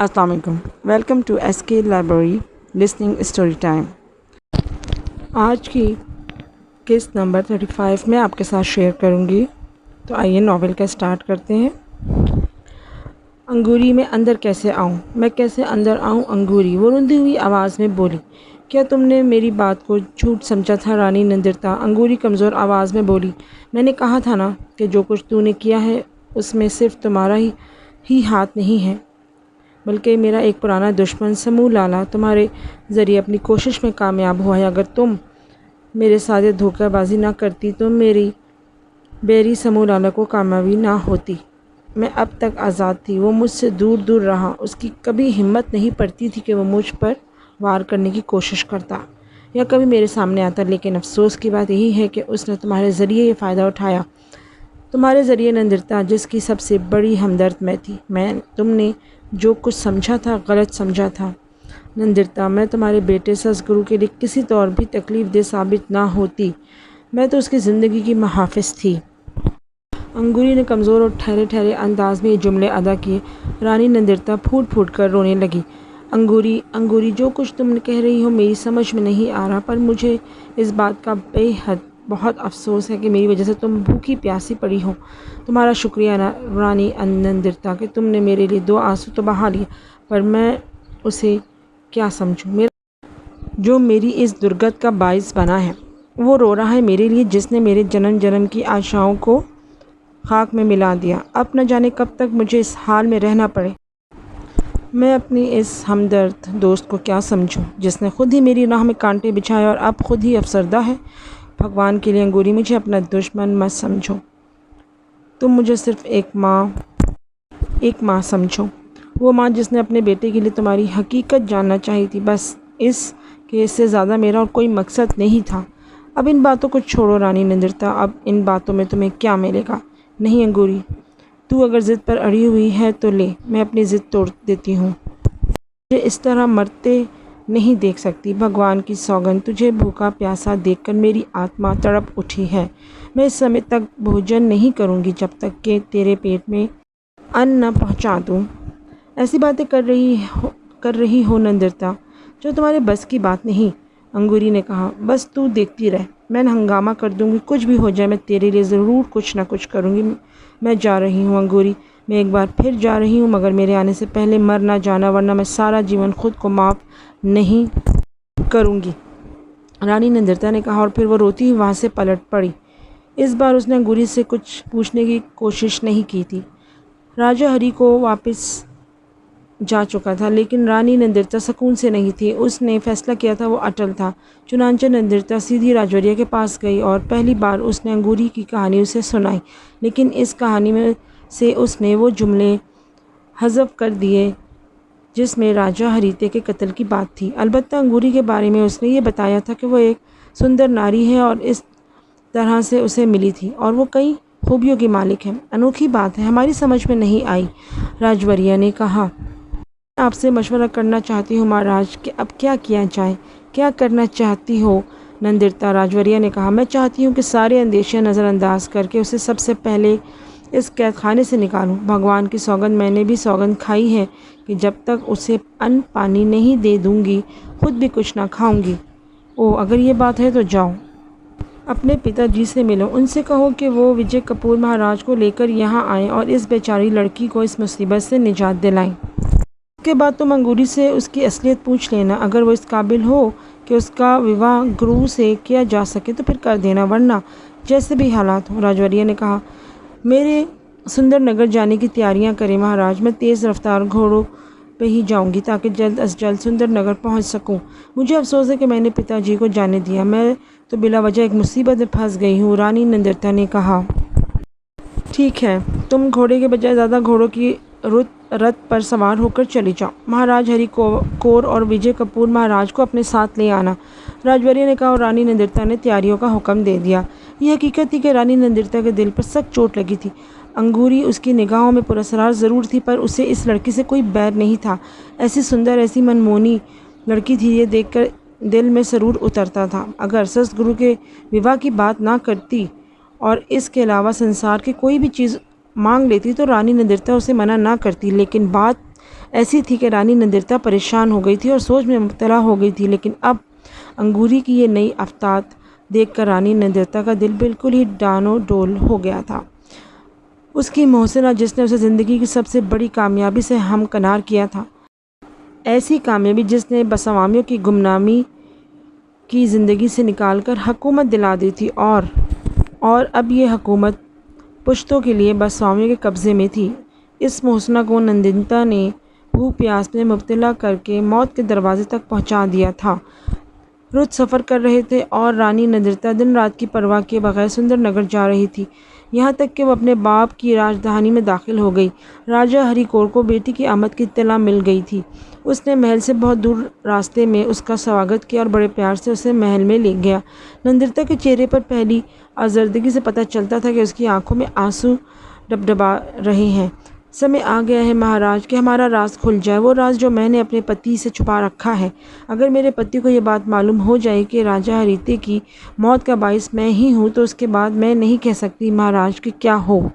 अस्सलाम वालेकुम। Welcome to SK library listening story time. आज की किस्त नंबर 35 में आपके साथ शेयर करूंगी। तो आइए नॉवेल का स्टार्ट करते हैं। अंगूरी में अंदर कैसे आऊं, मैं कैसे अंदर आऊं अंगूरी, वो रुंधी हुई आवाज़ में बोली। क्या तुमने मेरी बात को झूठ समझा था रानी नंदिरता, अंगूरी कमज़ोर आवाज़ में बोली। मैंने कहा था ना कि जो कुछ तूने किया है उसमें सिर्फ तुम्हारा ही हाथ नहीं है, बल्कि मेरा एक पुराना दुश्मन समूह लाला तुम्हारे ज़रिए अपनी कोशिश में कामयाब हुआ है। अगर तुम मेरे साथ ये धोखाबाजी ना करती तो मेरी बेरी समूह लाला को कामयाबी ना होती। मैं अब तक आज़ाद थी, वो मुझसे दूर दूर रहा। उसकी कभी हिम्मत नहीं पड़ती थी कि वो मुझ पर वार करने की कोशिश करता या कभी मेरे सामने आता, लेकिन अफसोस की बात यही है कि उसने तुम्हारे ज़रिए ये फ़ायदा उठाया। तुम्हारे ज़रिए नंदिरता, जिसकी सबसे बड़ी हमदर्द मैं थी। तुमने जो कुछ समझा था गलत समझा था नंदिरता। मैं तुम्हारे बेटे ससगुरु के लिए किसी तौर भी तकलीफ़ दे साबित ना होती। मैं तो उसकी ज़िंदगी की मुहाफ़िज़ थी। अंगूरी ने कमज़ोर और ठहरे ठहरे अंदाज में ये जुमले अदा किए। रानी नंदिरता फूट फूट कर रोने लगी। अंगूरी अंगूरी, जो कुछ तुम कह रही हो मेरी समझ में नहीं आ रहा, पर मुझे इस बात का बेहद बहुत अफसोस है कि मेरी वजह से तुम भूखी प्यासी पड़ी हो। तुम्हारा शुक्रिया रानी नंदिरता कि तुमने मेरे लिए 2 आंसू तो बहा लिए, पर मैं उसे क्या समझूं, मेरा जो मेरी इस दुर्गत का बाइस बना है। वो रो रहा है मेरे लिए, जिसने मेरे जन्म जन्म की आशाओं को खाक में मिला दिया। अब न जाने कब तक मुझे इस हाल में रहना पड़े। मैं अपनी इस हमदर्द दोस्त को क्या समझूं, जिसने खुद ही मेरी राह में कांटे बिछाए और अब खुद ही अफसरदा है। भगवान के लिए अंगूरी, मुझे अपना दुश्मन मत समझो। तुम मुझे सिर्फ एक माँ समझो, वो माँ जिसने अपने बेटे के लिए तुम्हारी हकीकत जानना चाहिए थी। बस इस केस से ज़्यादा मेरा और कोई मकसद नहीं था। अब इन बातों को छोड़ो रानी नंदिरता, अब इन बातों में तुम्हें क्या मिलेगा। नहीं अंगूरी, तू अगर ज़िद पर अड़ी हुई है तो ले, मैं अपनी ज़िद तोड़ देती हूँ। मुझे इस तरह मरते नहीं देख सकती। भगवान की सौगंध, तुझे भूखा प्यासा देखकर मेरी आत्मा तड़प उठी है। मैं इस समय तक भोजन नहीं करूँगी जब तक कि तेरे पेट में अन्न न पहुँचा दूँ। ऐसी बातें कर रही हो नंदिरता जो तुम्हारे बस की बात नहीं। अंगूरी ने कहा, बस तू देखती रह, मैं हंगामा कर दूँगी, कुछ भी हो जाए मैं तेरे लिए ज़रूर कुछ ना कुछ करूँगी। मैं जा रही हूँ अंगूरी, मैं एक बार फिर जा रही हूँ, मगर मेरे आने से पहले मर ना जाना, वरना मैं सारा जीवन खुद को माफ़ नहीं करूँगी। रानी नंदिरता ने कहा और फिर वो रोती हुई वहाँ से पलट पड़ी। इस बार उसने अंगूरी से कुछ पूछने की कोशिश नहीं की थी। राजा हरि को वापस जा चुका था, लेकिन रानी नंदिरता सुकून से नहीं थी। उसने फैसला किया था, वो अटल था। चुनांचे नंदिरता सीधी राजवरिया के पास गई और पहली बार उसने अंगूरी की कहानी उसे सुनाई, लेकिन इस कहानी में से उसने वो जुमले हज़फ कर दिए जिसमें राजा हरीते के कत्ल की बात थी। अलबत्ता अंगूरी के बारे में उसने ये बताया था कि वो एक सुंदर नारी है और इस तरह से उसे मिली थी और वो कई खूबियों की मालिक है। अनोखी बात है, हमारी समझ में नहीं आई। राजवरिया ने कहा, आपसे मशवरा करना चाहती हूँ महाराज कि अब क्या किया जाए। क्या करना चाहती हो नंदिरता, राजवरिया ने कहा। मैं चाहती हूँ कि सारे अंदेशे नज़रअंदाज करके उसे सबसे पहले इस कैद खाने से निकालूं। भगवान की सौगंध, मैंने भी सौगंध खाई है कि जब तक उसे अन्न पानी नहीं दे दूंगी खुद भी कुछ ना खाऊंगी। ओह, अगर ये बात है तो जाओ अपने पिताजी से मिलो, उनसे कहो कि वो विजय कपूर महाराज को लेकर यहाँ आएँ और इस बेचारी लड़की को इस मुसीबत से निजात दिलाएं। उसके बाद तुम अंगूरी से उसकी असलियत पूछ लेना। अगर वो इस काबिल हो कि उसका विवाह गुरु से किया जा सके तो फिर कर देना, वरना जैसे भी हालात हो। राजवरिया ने कहा, मेरे सुंदर नगर जाने की तैयारियां करें महाराज। मैं तेज़ रफ्तार घोड़ों पे ही जाऊंगी ताकि जल्द अज जल्द सुंदर नगर पहुंच सकूं। मुझे अफसोस है कि मैंने पिताजी को जाने दिया, मैं तो बिला वजह एक मुसीबत में फंस गई हूँ। रानी नंदिरता ने कहा, ठीक है, तुम घोड़े के बजाय ज़्यादा घोड़ों की रथ पर सवार होकर चले जाओ। महाराज हरि कौर और विजय कपूर महाराज को अपने साथ ले आना, राजवरिया ने कहा और रानी नंदिरता ने तैयारियों का हुक्म दे दिया। यह हकीकत थी कि रानी नंदिरता के दिल पर सख्त चोट लगी थी। अंगूरी उसकी निगाहों में पुरस्कार ज़रूर थी, पर उसे इस लड़की से कोई बैर नहीं था। ऐसी सुंदर, ऐसी मनमोहनी लड़की थी, ये देखकर दिल में सरूर उतरता था। अगर ससगुरु के विवाह की बात ना करती और इसके अलावा संसार की कोई भी चीज़ मांग लेती तो रानी नंदिरता उसे मना ना करती, लेकिन बात ऐसी थी कि रानी नंदिरता परेशान हो गई थी और सोच में मुब्तला हो गई थी। लेकिन अब अंगूरी की ये नई आफताब देखकर रानी नंदिरता का दिल बिल्कुल ही डानो डोल हो गया था। उसकी मोहसिना जिसने उसे ज़िंदगी की सबसे बड़ी कामयाबी से हमकनार किया था, ऐसी कामयाबी जिसने बसवामियों की गुमनामी की ज़िंदगी से निकाल कर हुकूमत दिला दी थी, और अब ये हुकूमत पुश्तों के लिए बसवामियों के कब्ज़े में थी। इस मोहसिना को नंदिता ने भूख प्यास में मुब्तला करके मौत के दरवाजे तक पहुंचा दिया था। रोज़ सफ़र कर रहे थे और रानी नंदिता दिन रात की परवाह किए बगैर सुंदर नगर जा रही थी, यहाँ तक कि वो अपने बाप की राजधानी में दाखिल हो गई। राजा हरिकोर को बेटी की आमद की इत्तला मिल गई थी। उसने महल से बहुत दूर रास्ते में उसका स्वागत किया और बड़े प्यार से उसे महल में ले गया। नंदिता के चेहरे पर पहली आज़र्दगी से पता चलता था कि उसकी आंखों में आंसू डबडबा रहे हैं। समय आ गया है महाराज कि हमारा राज खुल जाए, वो राज जो मैंने अपने पति से छुपा रखा है। अगर मेरे पति को ये बात मालूम हो जाए कि राजा हरीते की मौत का बाइस मैं ही हूँ, तो उसके बाद मैं नहीं कह सकती महाराज कि क्या हो।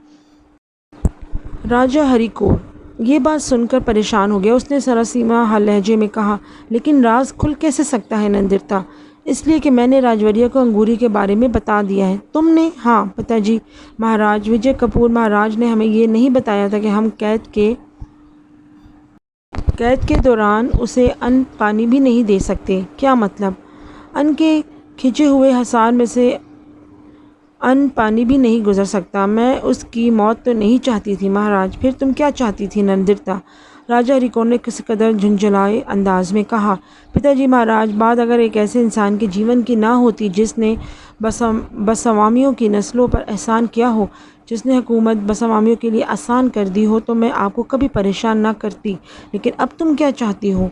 राजा हरिकोर ये बात सुनकर परेशान हो गया। उसने सरसीमा लहजे में कहा, लेकिन राज खुल कैसे सकता है नंदिता? इसलिए कि मैंने राजवरिया को अंगूरी के बारे में बता दिया है। तुमने? हाँ पिताजी। महाराज विजय कपूर महाराज ने हमें ये नहीं बताया था कि हम कैद के दौरान उसे अन्न पानी भी नहीं दे सकते। क्या मतलब? अन्न के खिंचे हुए हिसार में से अन्न पानी भी नहीं गुजर सकता। मैं उसकी मौत तो नहीं चाहती थी महाराज। फिर तुम क्या चाहती थी नंदिता? राजा हरिकोर ने किसी कदर झुंझलाए अंदाज में कहा, पिताजी महाराज, बात अगर एक ऐसे इंसान के जीवन की ना होती जिसने बसवामियों की नस्लों पर एहसान किया हो, जिसने हुकूमत बसवामियों के लिए आसान कर दी हो, तो मैं आपको कभी परेशान ना करती। लेकिन अब तुम क्या चाहती हो?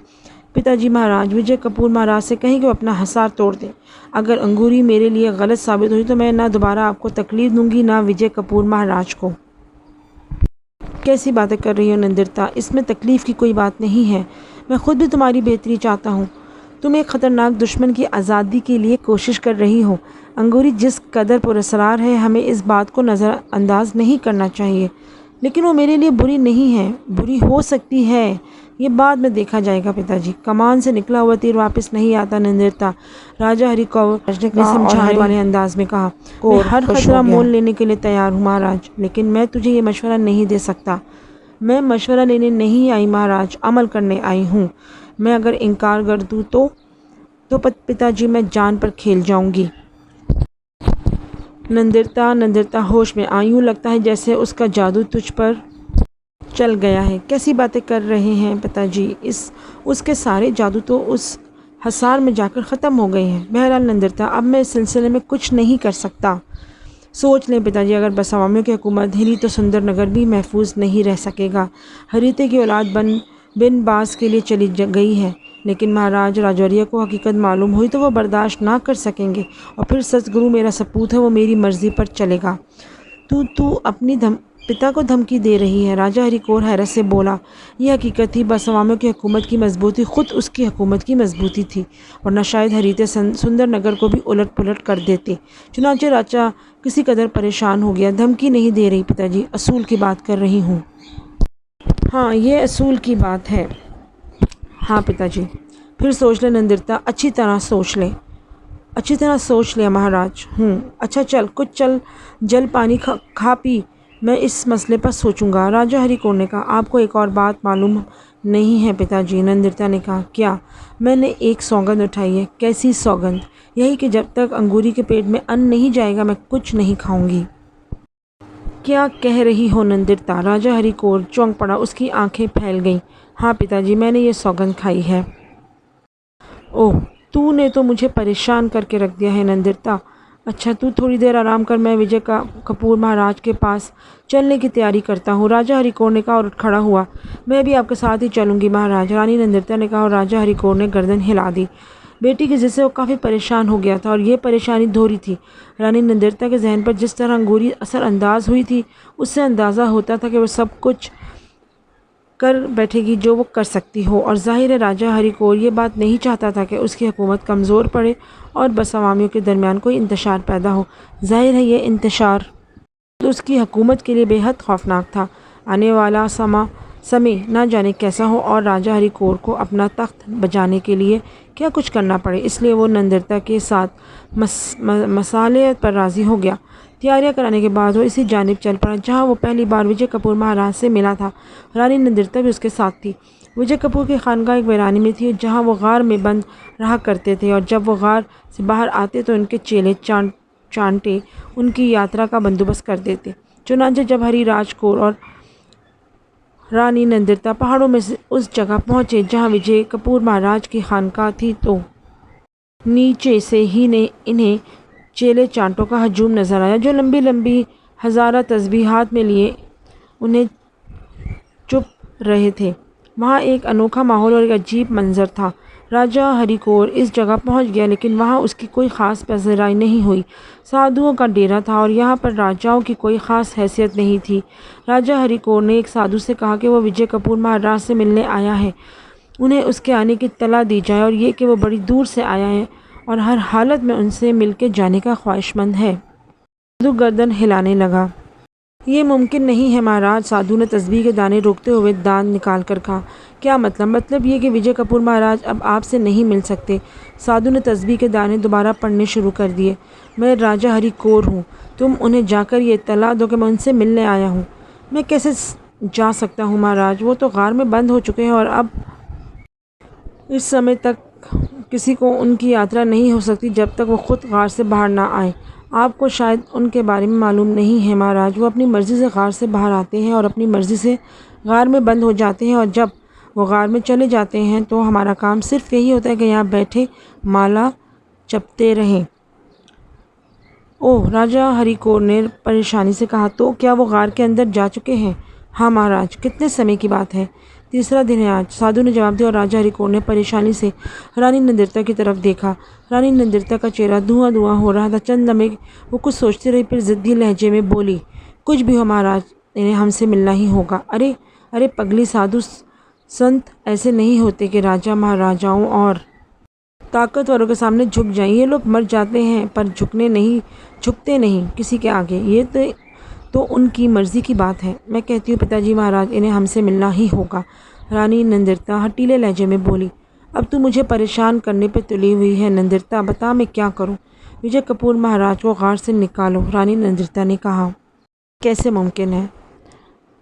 पिताजी महाराज, विजय कपूर महाराज से कहें कि वो अपना हिसार तोड़ दें। अगर अंगूरी मेरे लिए गलत साबित हुई तो मैं ना दोबारा आपको तकलीफ दूंगी, ना विजय कपूर महाराज को। कैसी बातें कर रही हो नंदिता? इसमें तकलीफ़ की कोई बात नहीं है। मैं खुद भी तुम्हारी बेहतरी चाहता हूँ। तुम एक ख़तरनाक दुश्मन की आज़ादी के लिए कोशिश कर रही हो। अंगूरी जिस कदर पुरस्कार है, हमें इस बात को नज़रअंदाज नहीं करना चाहिए। लेकिन वो मेरे लिए बुरी नहीं है। बुरी हो सकती है, ये बाद में देखा जाएगा पिताजी। कमान से निकला हुआ तीर वापस नहीं आता नंदिता, राजा हरिकोर ने समझाने वाले अंदाज में कहा। मैं हर खतरा मोल लेने के लिए तैयार हूँ महाराज, लेकिन मैं तुझे ये मशवरा नहीं दे सकता। मैं मशवरा लेने नहीं आई महाराज, अमल करने आई हूँ। मैं अगर इनकार कर दूँ तो पिताजी मैं जान पर खेल जाऊँगी। नंदिता होश में आई। यूँ लगता है जैसे उसका जादू तुझ पर चल गया है। कैसी बातें कर रहे हैं पिताजी? उसके सारे जादू तो उस हिसार में जाकर ख़त्म हो गए हैं। बहरहाल नंदिता, अब मैं इस सिलसिले में कुछ नहीं कर सकता। सोच लें पिताजी, अगर बसवामियों की हुकूमत हिली तो सुंदर नगर भी महफूज नहीं रह सकेगा। हरीते की औलाद बिन बास के लिए चली गई है, लेकिन महाराज राजौरिया को हकीकत मालूम हुई तो वो बर्दाश्त ना कर सकेंगे, और फिर सतगुरु मेरा सपूत है, वो मेरी मर्ज़ी पर चलेगा। तू अपनी पिता को धमकी दे रही है? राजा हरिकोर हैरत से बोला। यह हकीकत थी। बसवामियों की हुकूमत की मजबूती खुद उसकी हुकूमत की मजबूती थी, वरना शायद हरीते सुंदर नगर को भी उलट पुलट कर देते। चुनांचे राजा किसी कदर परेशान हो गया। धमकी नहीं दे रही पिताजी, असूल की बात कर रही हूँ। हाँ, ये असूल की बात है। हाँ पिताजी। फिर सोच ले नंदिता, अच्छी तरह सोच ले महाराज। अच्छा चल जल पानी खा पी, मैं इस मसले पर सोचूंगा। राजा हरिकोर ने कहा। आपको एक और बात मालूम नहीं है पिताजी? नंदिता ने कहा। क्या? मैंने एक सौगंध उठाई है। कैसी सौगंध? यही कि जब तक अंगूरी के पेट में अन्न नहीं जाएगा मैं कुछ नहीं खाऊंगी। क्या कह रही हो नंदिता? राजा हरिकोर चौंक पड़ा, उसकी आंखें फैल गईं। हाँ पिताजी, मैंने ये सौगंध खाई है। ओह, तूने तो मुझे परेशान करके रख दिया है नंदिता। अच्छा, तू थोड़ी देर आराम कर, मैं विजय कपूर महाराज के पास चलने की तैयारी करता हूँ। राजा हरिकोर ने कहा और खड़ा हुआ। मैं भी आपके साथ ही चलूँगी महाराज, रानी नंदिता ने कहा, और राजा हरिकोर ने गर्दन हिला दी। बेटी की जिससे वो काफ़ी परेशान हो गया था, और ये परेशानी दोहरी थी। रानी नंदिता के जहन पर जिस तरह अंगूरी असरअंदाज हुई थी, उससे अंदाज़ा होता था कि वो सब कुछ कर बैठेगी जो वो कर सकती हो। और ज़ाहिर है राजा हरिकोर ये बात नहीं चाहता था कि उसकी हुकूमत कमज़ोर पड़े और बसवामियों के दरमियान कोई इंतशार पैदा हो। ज़ाहिर है ये इंतशार तो उसकी हुकूमत के लिए बेहद खौफनाक था। आने वाला समय ना जाने कैसा हो और राजा हरिकोर को अपना तख्त बचाने के लिए क्या कुछ करना पड़े, इसलिए वो नंदिता के साथ मसाले पर राज़ी हो गया। तैयारियां कराने के बाद वो इसी जानिब चल पड़ा जहां वो पहली बार विजय कपूर महाराज से मिला था। रानी नंदिता भी उसके साथ थी। विजय कपूर की खानकाह एक वीरानी में थी जहां वो गार में बंद रहा करते थे और जब वो गार से बाहर आते तो उनके चेले चांटे उनकी यात्रा का बंदोबस्त कर देते। चुनांचे जब हरिराज कौर और रानी नंदिता पहाड़ों में से उस जगह पहुंचे जहां विजय कपूर महाराज की खानकाह थी तो नीचे से ही ने इन्हें चेले चांटों का हजूम नजर आया जो लंबी लंबी हज़ारा तस्बीह हाथ में लिए उन्हें चुप रहे थे। वहाँ एक अनोखा माहौल और एक अजीब मंजर था। राजा हरिकोर इस जगह पहुँच गया लेकिन वहाँ उसकी कोई ख़ास पज़राई नहीं हुई। साधुओं का डेरा था और यहाँ पर राजाओं की कोई ख़ास हैसियत नहीं थी। राजा हरिकोर ने एक साधु से कहा कि वो विजय कपूर महाराज से मिलने आया है, उन्हें उसके आने की इत्तला दी जाए और ये कि वो बड़ी दूर से आया है और हर हालत में उनसे मिलके जाने का ख्वाहिशमंद है। साधु गर्दन हिलाने लगा। ये मुमकिन नहीं है महाराज। साधु ने तस्बीह के दाने रोकते हुए दांत निकाल कर कहा। क्या मतलब? मतलब ये कि विजय कपूर महाराज अब आपसे नहीं मिल सकते। साधु ने तस्बीह के दाने दोबारा पढ़ने शुरू कर दिए। मैं राजा हरिकोर हूँ, तुम उन्हें जाकर ये इत्तला दो कि मैं उनसे मिलने आया हूँ। मैं कैसे जा सकता हूँ महाराज? वो तो गार में बंद हो चुके हैं और अब इस समय तक किसी को उनकी यात्रा नहीं हो सकती जब तक वो खुद गार से बाहर ना आए। आपको शायद उनके बारे में मालूम नहीं है महाराज। वो अपनी मर्ज़ी से गार से बाहर आते हैं और अपनी मर्ज़ी से गार में बंद हो जाते हैं और जब वो गार में चले जाते हैं तो हमारा काम सिर्फ यही होता है कि यहाँ बैठे माला जपते रहें। ओह, राजा हरिकोर ने परेशानी से कहा। तो क्या वो गार के अंदर जा चुके हैं? हाँ महाराज। कितने समय की बात है? तीसरा दिन है आज, साधु ने जवाब दिया और राजा हरिकोर ने परेशानी से रानी नंदिता की तरफ देखा। रानी नंदिता का चेहरा धुआं धुआं हो रहा था। चंद लम्हे वो कुछ सोचती रही, फिर ज़िद्दी लहजे में बोली, कुछ भी हो महाराज, इन्हें हमसे मिलना ही होगा। अरे अरे पगली, साधु संत ऐसे नहीं होते कि राजा महाराजाओं और ताकतवरों के सामने झुक जाएं। ये लोग मर जाते हैं पर झुकते नहीं किसी के आगे। ये तो उनकी मर्ज़ी की बात है। मैं कहती हूँ पिताजी महाराज, इन्हें हमसे मिलना ही होगा। रानी नंदिता हटीले लहजे में बोली। अब तू मुझे परेशान करने पे तुली हुई है नंदिता, बता मैं क्या करूँ? विजय कपूर महाराज को गार से निकालो, रानी नंदिता ने कहा। कैसे मुमकिन है?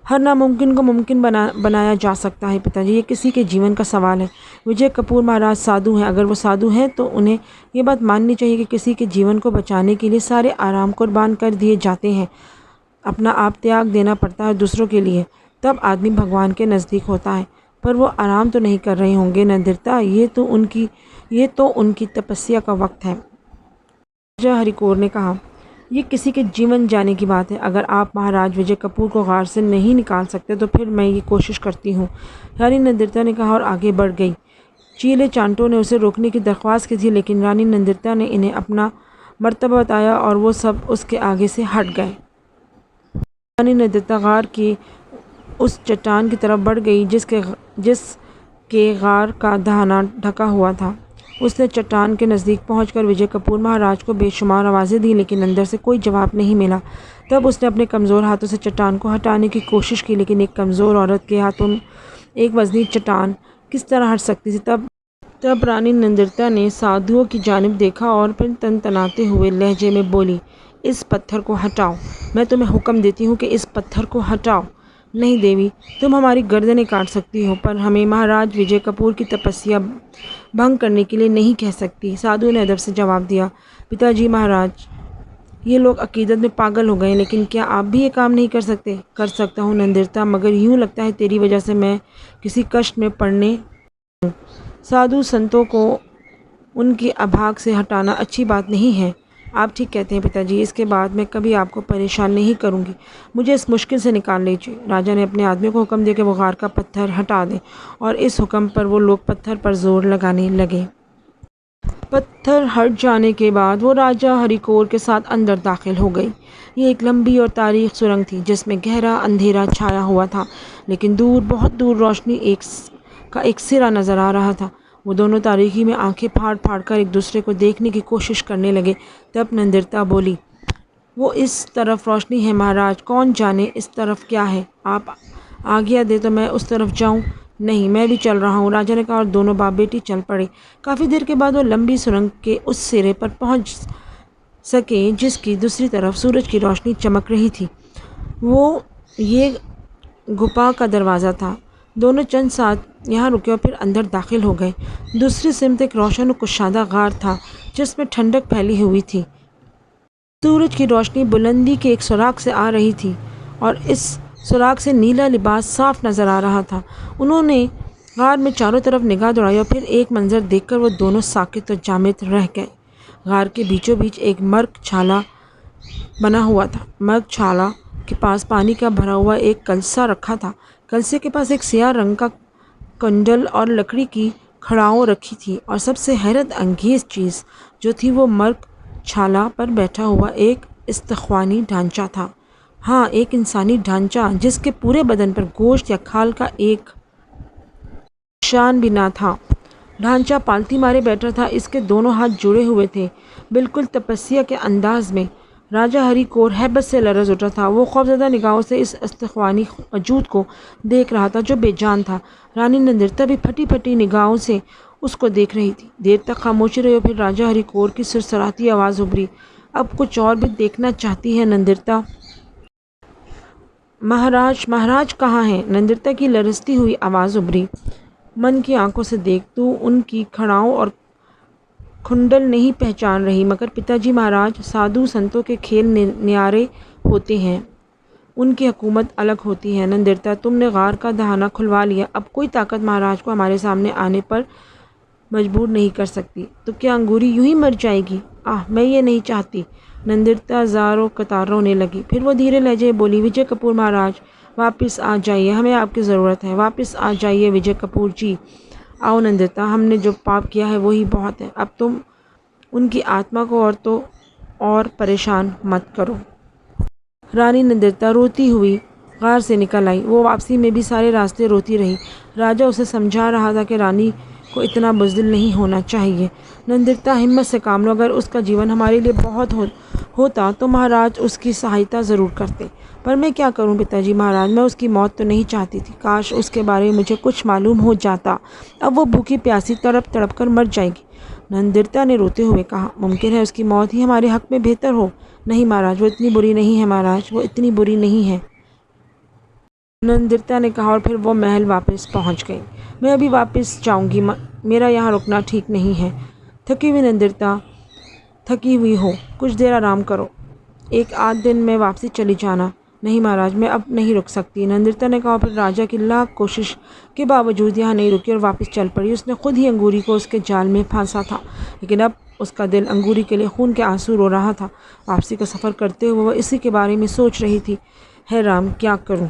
हर नामुमकिन को मुमकिन बनाया जा सकता है पिताजी। ये किसी के जीवन का सवाल है। विजय कपूर महाराज साधु हैं। अगर वो साधु हैं तो उन्हें ये बात माननी चाहिए कि किसी के जीवन को बचाने के लिए सारे आराम कुर्बान कर दिए जाते हैं। अपना आप त्याग देना पड़ता है दूसरों के लिए, तब आदमी भगवान के नज़दीक होता है। पर वो आराम तो नहीं कर रहे होंगे नंदिता। ये तो उनकी तपस्या का वक्त है। राजा हरिकोर ने कहा। ये किसी के जीवन जाने की बात है। अगर आप महाराज विजय कपूर को गार से नहीं निकाल सकते तो फिर मैं ये कोशिश करती हूँ, रानी नंदिता ने कहा और आगे बढ़ गई। चीले चांटों ने उसे रोकने की दरख्वास्त की थी लेकिन रानी नंदिता ने इन्हें अपना मर्तबा बताया और वो सब उसके आगे से हट गए। रानी नंदिता गार की उस चट्टान की तरफ बढ़ गई जिसके गार का दहाना ढका हुआ था। उसने चट्टान के नज़दीक पहुंचकर विजय कपूर महाराज को बेशुमार आवाज़ें दी लेकिन अंदर से कोई जवाब नहीं मिला। तब उसने अपने कमज़ोर हाथों से चट्टान को हटाने की कोशिश की लेकिन एक कमज़ोर औरत के हाथों एक वज़नी चट्टान किस तरह हट सकती थी। तब रानी नंदिता ने साधुओं की जानिब देखा और फिर तनतनाते हुए लहजे में बोली, इस पत्थर को हटाओ। मैं तुम्हें हुक्म देती हूँ कि इस पत्थर को हटाओ। नहीं देवी, तुम हमारी गर्दनें काट सकती हो पर हमें महाराज विजय कपूर की तपस्या भंग करने के लिए नहीं कह सकती। साधु ने अदब से जवाब दिया। पिताजी महाराज, ये लोग अकीदत में पागल हो गए लेकिन क्या आप भी ये काम नहीं कर सकते? कर सकता हूँ नंदिता, मगर यूँ लगता है तेरी वजह से मैं किसी कष्ट में पड़ने। साधु संतों को उनकी अभाग से हटाना अच्छी बात नहीं है। आप ठीक कहते हैं पिताजी, इसके बाद मैं कभी आपको परेशान नहीं करूंगी। मुझे इस मुश्किल से निकाल लीजिए। राजा ने अपने आदमियों को हुक्म दिया कि वो गार का पत्थर हटा दें और इस हुक्म पर वो लोग पत्थर पर जोर लगाने लगे। पत्थर हट जाने के बाद वो राजा हरिकोर के साथ अंदर दाखिल हो गई। ये एक लंबी और तारीख सुरंग थी जिसमें गहरा अंधेरा छाया हुआ था लेकिन दूर, बहुत दूर रोशनी का एक सिरा नज़र आ रहा था। वो दोनों तारीकी में आंखें फाड़ फाड़ कर एक दूसरे को देखने की कोशिश करने लगे। तब नंदिता बोली, वो इस तरफ रोशनी है महाराज, कौन जाने इस तरफ क्या है। आज्ञा दे तो मैं उस तरफ जाऊं। नहीं, मैं भी चल रहा हूँ, राजा ने कहा और दोनों बाप बेटी चल पड़े। काफ़ी देर के बाद वो लंबी सुरंग के उस सिरे पर पहुँच सके जिसकी दूसरी तरफ सूरज की रोशनी चमक रही थी। वो ये गुफा का दरवाज़ा था। दोनों चंद साथ यहाँ रुके और फिर अंदर दाखिल हो गए। दूसरी सिमत एक रोशन और कुशादा गार था जिसमें ठंडक फैली हुई थी। सूरज की रोशनी बुलंदी के एक सुराख से आ रही थी और इस सुराख से नीला लिबास साफ नज़र आ रहा था। उन्होंने गार में चारों तरफ निगाह दौड़ाई और फिर एक मंजर देखकर वो दोनों साकित और जामिद रह गए। गार के बीचों बीच एक मर्ग छाला बना हुआ था। मर्ग छाला के पास पानी का भरा हुआ एक कलसा रखा था। कलसे के पास एक सियाह रंग का कुंडल और लकड़ी की खड़ाओं रखी थी और सबसे हैरत अंगेज़ चीज़ जो थी वो मर्ग छाला पर बैठा हुआ एक इस्तख्वानी ढांचा था। हाँ, एक इंसानी ढांचा जिसके पूरे बदन पर गोश्त या खाल का एक निशान भी ना था। ढांचा पालती मारे बैठा था। इसके दोनों हाथ जुड़े हुए थे, बिल्कुल तपस्या के अंदाज में। राजा हरिकोर हैबत से लरज़ उठा था। वो खौफज़दा निगाहों से इस इस्तख्वानी वजूद को देख रहा था जो बेजान था। रानी नंदिरता भी फटी फटी निगाहों से उसको देख रही थी। देर तक खामोशी रही और फिर राजा हरिकोर की सुरसराती आवाज़ उभरी, अब कुछ और भी देखना चाहती है नंदिरता? महाराज, महाराज कहाँ हैं? नंदिरता की लरजती हुई आवाज़ उभरी। मन की आंखों से देख, तू उनकी खड़ाओं और खुंडल नहीं पहचान रही, मगर पिताजी महाराज, साधु संतों के खेल न्यारे होते हैं, उनकी हुकूमत अलग होती है। नंदिरता, तुमने गार का दहाना खुलवा लिया, अब कोई ताकत महाराज को हमारे सामने आने पर मजबूर नहीं कर सकती। तो क्या अंगूरी यूं ही मर जाएगी? मैं ये नहीं चाहती। नंदिरता ज़ारों कतार रोने लगी। फिर वो धीरे लहजे बोली, विजय कपूर महाराज, वापस आ जाइए, हमें आपकी ज़रूरत है। वापस आ जाइए विजय कपूर जी। आओ नंदिरता, हमने जो पाप किया है वही बहुत है। अब तुम उनकी आत्मा को और परेशान मत करो। रानी नंदिरता रोती हुई गार से निकल आई। वो वापसी में भी सारे रास्ते रोती रही। राजा उसे समझा रहा था कि रानी को इतना बुज़दिल नहीं होना चाहिए। नंदिरता, हिम्मत से काम लो, अगर उसका जीवन हमारे लिए बहुत होता तो महाराज उसकी सहायता ज़रूर करते। पर मैं क्या करूं पिताजी महाराज, मैं उसकी मौत तो नहीं चाहती थी। काश उसके बारे में मुझे कुछ मालूम हो जाता। अब वो भूखी प्यासी तड़प तड़प कर मर जाएगी। नंदिरता ने रोते हुए कहा, मुमकिन है उसकी मौत ही हमारे हक़ में बेहतर हो। नहीं महाराज, वो इतनी बुरी नहीं है महाराज, वो इतनी बुरी नहीं है, नंदिरता ने कहा और फिर वो महल वापस पहुंच गई। मैं अभी वापस जाऊंगी, मेरा यहाँ रुकना ठीक नहीं है। थकी हुई नंदिरता, थकी हुई हो, कुछ देर आराम करो, एक आध दिन में वापसी चली जाना। नहीं महाराज, मैं अब नहीं रुक सकती, नंदिरता ने कहा। फिर राजा की लाख कोशिश के बावजूद यहाँ नहीं रुकी और वापस चल पड़ी। उसने खुद ही अंगूरी को उसके जाल में फांसा था, लेकिन अब उसका दिल अंगूरी के लिए खून के आंसू रो रहा था। वापसी का सफ़र करते हुए वह इसी के बारे में सोच रही थी। है राम, क्या करूँ?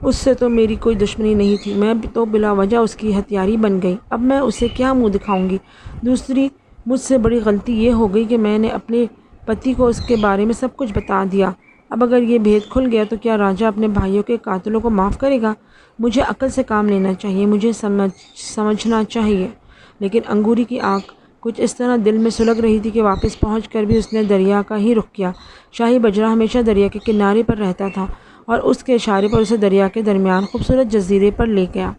उससे तो मेरी कोई दुश्मनी नहीं थी, मैं तो बिला वजह उसकी हथियारी बन गई। अब मैं उसे क्या मुंह दिखाऊंगी? दूसरी मुझसे बड़ी गलती ये हो गई कि मैंने अपने पति को उसके बारे में सब कुछ बता दिया। अब अगर ये भेद खुल गया तो क्या राजा अपने भाइयों के कातिलों को माफ़ करेगा? मुझे अक्ल से काम लेना चाहिए, मुझे समझना चाहिए। लेकिन अंगूरी की आँख कुछ इस तरह दिल में सुलग रही थी कि वापस पहुंचकर भी उसने दरिया का ही रुख किया। शाही बजरा हमेशा दरिया के किनारे पर रहता था और उसके इशारे पर उसे दरिया के दरमियान खूबसूरत जजीरे पर ले गया।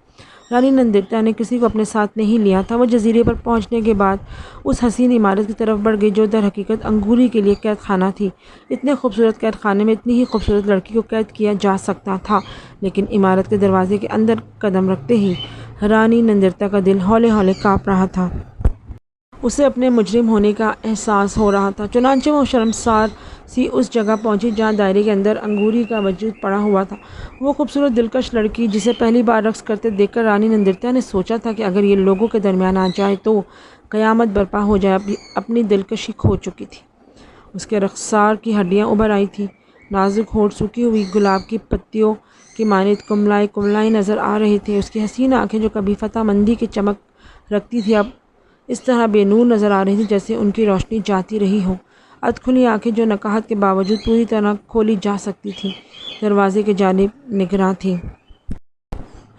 रानी नंदिरता ने किसी को अपने साथ नहीं लिया था। वह जजीरे पर पहुंचने के बाद उस हसीन इमारत की तरफ बढ़ गई जो दर हकीकत अंगूरी के लिए कैद खाना थी। इतने खूबसूरत कैद खाने में इतनी ही खूबसूरत लड़की को कैद किया जा सकता था, लेकिन इमारत के दरवाजे के अंदर कदम रखते ही रानी नंदिरता का दिल हौले हौले काँप रहा था। उसे अपने मुजरिम होने का एहसास हो रहा था। चुनांचे वो शर्मसार सी उस जगह पहुंची जहाँ दायरे के अंदर अंगूरी का वजूद पड़ा हुआ था। वो खूबसूरत दिलकश लड़की जिसे पहली बार रक्स करते देखकर रानी नंदिरता ने सोचा था कि अगर ये लोगों के दरमियान आ जाए तो क़यामत बर्पा हो जाए। अपनी दिलकशी खो चुकी थी। उसके रख्सार की हड्डियाँ उभर आई थी। नाजुक होठ सूखी हुई गुलाब की पत्तियों की मानित कुमलाई नज़र आ रही थी। उसकी हसीन आँखें जो कभी फतामंदी की चमक रखती थी अब इस तरह बेनूर नज़र आ रही थी जैसे उनकी रोशनी जाती रही हो। अधखुली आँखें जो नकाहत के बावजूद पूरी तरह खोली जा सकती थीं, दरवाजे के जानिब निगरां थी।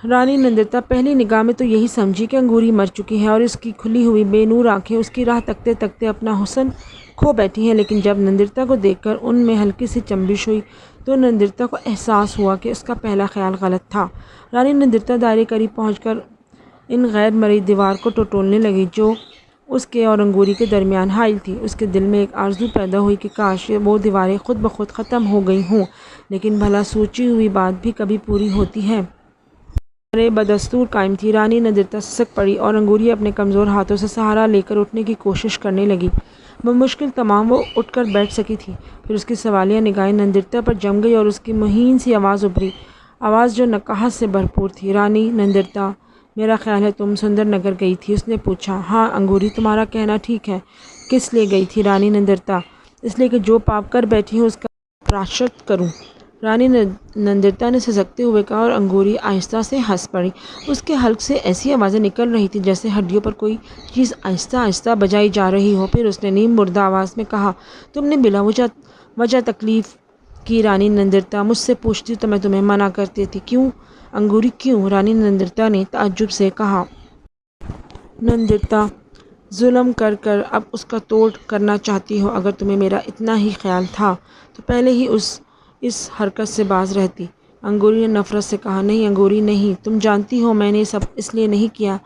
रानी नंदिरता पहली निगाह में तो यही समझी कि अंगूरी मर चुकी है और इसकी खुली हुई बेनूर आँखें उसकी राह तकते तकते अपना हुस्न खो बैठी हैं। लेकिन जब नंदिरता को देखकर उनमें हल्की सी चंबिश हुई तो नंदिता को एहसास हुआ कि उसका पहला ख्याल गलत था। रानी नंदिता दायरे करीब पहुंचकर इन गैर मरीज दीवार को टटोलने लगी जो उसके और अंगूरी के दरमियान हाइल थी। उसके दिल में एक आरज़ू पैदा हुई कि काश वो दीवारें खुद ब खुद ख़त्म हो गई हों, लेकिन भला सोची हुई बात भी कभी पूरी होती है। अरे बदस्तूर कायम थी। रानी नंदिता सिसक पड़ी और अंगूरी अपने कमज़ोर हाथों से सहारा लेकर उठने की कोशिश करने लगी। बमुश्किल तमाम वो उठकर बैठ सकी थी। फिर उसकी सवालिया निगाहें नंदिता पर जम गई और उसकी मुहीन सी आवाज़ उभरी, आवाज़ जो नकाहत से भरपूर थी। रानी नंदिता, मेरा ख्याल है तुम सुंदर नगर गई थी। उसने पूछा। हाँ अंगूरी, तुम्हारा कहना ठीक है। किस लिए गई थी रानी नंदिता? इसलिए कि जो पाप कर बैठी हूँ उसका प्रायश्चित करूँ। रानी नंदिता ने सिसकते हुए कहा और अंगूरी आहिस्ता से हंस पड़ी। उसके हल्क से ऐसी आवाज़ें निकल रही थी जैसे हड्डियों पर कोई चीज़ आहिस्ता आहिस्ता बजाई जा रही हो। फिर उसने नीम मुर्दा आवाज़ में कहा, तुमने बिला वजह तकलीफ़ की रानी नंदिता। मुझसे पूछती तो मैं तुम्हें मना करती थी। क्यों अंगूरी, क्यों? रानी नंदिता ने ताज्जुब से कहा। नंदिता, जुल्म कर कर अब उसका तोड़ करना चाहती हो। अगर तुम्हें मेरा इतना ही ख्याल था तो पहले ही इस हरकत से बाज रहती। अंगूरी ने नफ़रत से कहा। नहीं अंगूरी नहीं, तुम जानती हो मैंने सब इसलिए नहीं किया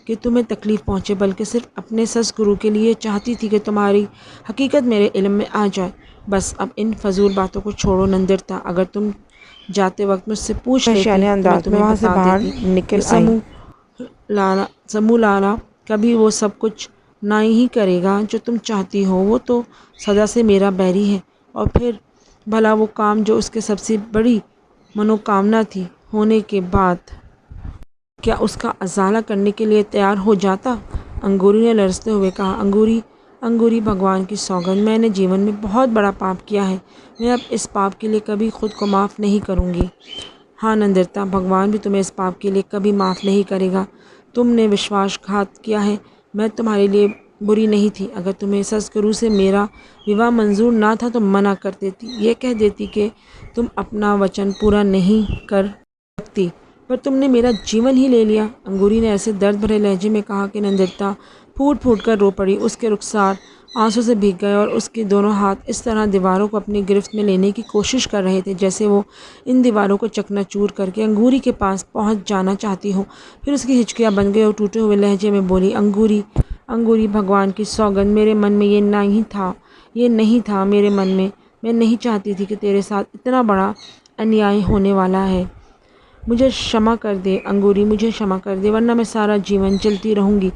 कि तुम्हें तकलीफ़ पहुँचे, बल्कि सिर्फ अपने सस गुरु के लिए चाहती थी कि तुम्हारी हकीकत मेरे इल्म में आ जाए। बस अब इन फजूल बातों को छोड़ो नंदिता। अगर तुम जाते वक्त मुझसे पूछ लेती तो मैं तुम्हें बता देती निकल कि समूह लाला कभी वो सब कुछ ना ही करेगा जो तुम चाहती हो। वो तो सदा से मेरा बैरी है। और फिर भला वो काम जो उसके सबसे बड़ी मनोकामना थी होने के बाद क्या उसका अजाला करने के लिए तैयार हो जाता? अंगूरी ने लरजते हुए कहा। अंगूरी, भगवान की सौगंध, मैंने जीवन में बहुत बड़ा पाप किया है। मैं अब इस पाप के लिए कभी खुद को माफ़ नहीं करूँगी। हाँ नंदिता, भगवान भी तुम्हें इस पाप के लिए कभी माफ़ नहीं करेगा। तुमने विश्वासघात किया है। मैं तुम्हारे लिए बुरी नहीं थी। अगर तुम्हें ससगुरु से मेरा विवाह मंजूर ना था तो मना कर देती, ये कह देती कि तुम अपना वचन पूरा नहीं कर सकती, पर तुमने मेरा जीवन ही ले लिया। अंगूरी ने ऐसे दर्द भरे लहजे में कहा कि नंदिता फूट फूट कर रो पड़ी। उसके रुखसार आंसू से भीग गए और उसके दोनों हाथ इस तरह दीवारों को अपनी गिरफ्त में लेने की कोशिश कर रहे थे जैसे वो इन दीवारों को चकनाचूर करके अंगूरी के पास पहुंच जाना चाहती हो। फिर उसकी हिचकियाँ बन गई और टूटे हुए लहजे में बोली, अंगूरी, भगवान की सौगंध, मेरे मन में ये नहीं था मेरे मन में। मैं नहीं चाहती थी कि तेरे साथ इतना बड़ा अन्याय होने वाला है। मुझे क्षमा कर दे अंगूरी, मुझे क्षमा कर दे, वरना मैं सारा जीवन जलती रहूँगी।